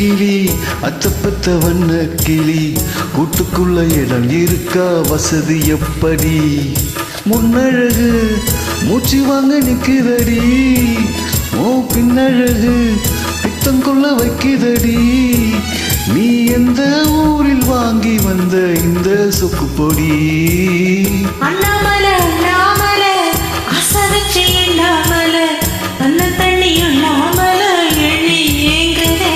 கிளி அச்சப்பத்த வண்ண கிளி கூட்டுக்குள்ள இடம் இருக்கா வசதி எப்படி முன்னழகு மூச்சு வாங்க நிக்குதடி ஓ பின்னழகு பித்தங்குள்ள வைக்குதடி நீ எந்த ஊரில் வாங்கி வந்த இந்த சொக்கு பொடி அண்ணாமலை அண்ணாமலை அசரச்சி அண்ணாமலை அண்ண தண்ணி அண்ணாமலை எண்ணி ஏங்குதே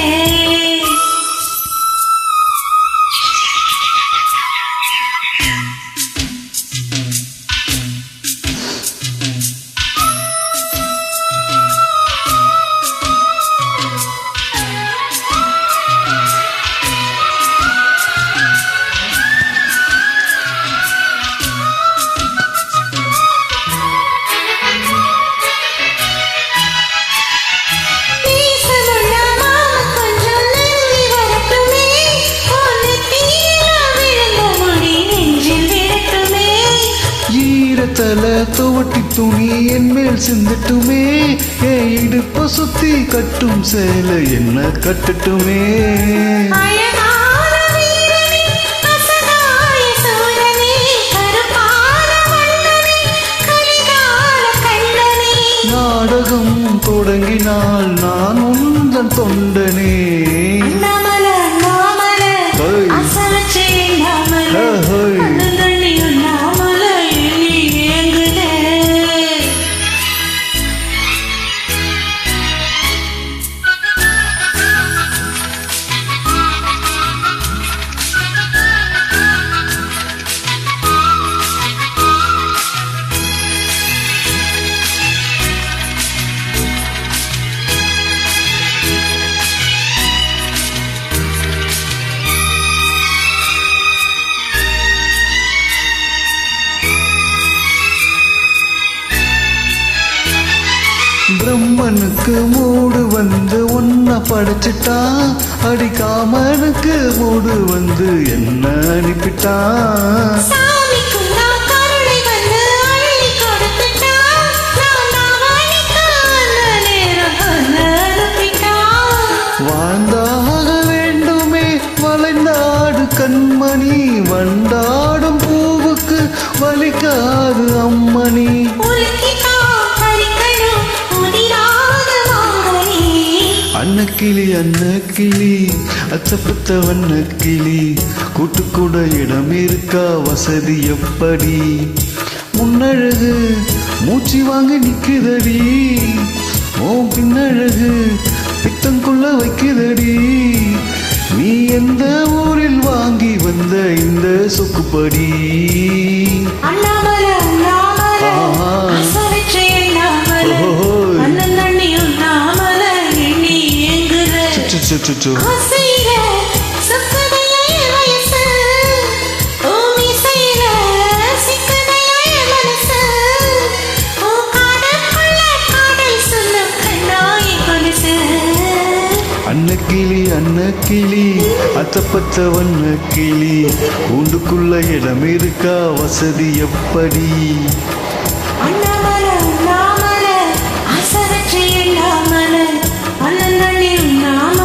தலை துவட்டி துணி என் மேல் சிந்தட்டுமே என் இடுப்ப சுத்தி கட்டும் சேலை என்ன கட்டட்டுமே நாடகம் தொடங்கினால் நான் உந்தன் தொண்டனே பிரம்மனுக்கு மூடு வந்து உன்ன படைச்சிட்டா அடிக்காமனுக்கு மூடு வந்து என்ன அனுப்பிட்டா வாழ்ந்தாக வேண்டுமே வளைந்தாடு கண்மணி வண்டாடும் பூவுக்கு வலிக்காது அம்மணி அன்னக்கிளி அன்னக்கிளி அச்சப்பத்த வண்ணக்கிளி கூட்டுக்கூட இடம் இருக்கா வசதி எப்படி முன்னழகு மூச்சு வாங்க நிக்குதடி ஓ பின்னழகு பித்தங்குள்ள வைக்குதடி நீ எந்த ஊரில் வாங்கி வந்த இந்த சொக்குப்படி அன்னக்கிளி அன்னக்கிளி அத்தப்பத்த வண்ணக்கிளி கூண்டுக்குள்ள இடம் இருக்கா வசதி எப்படி அண்ணாமலை அசரச்சி அண்ணாமலை அண்ணன் நாம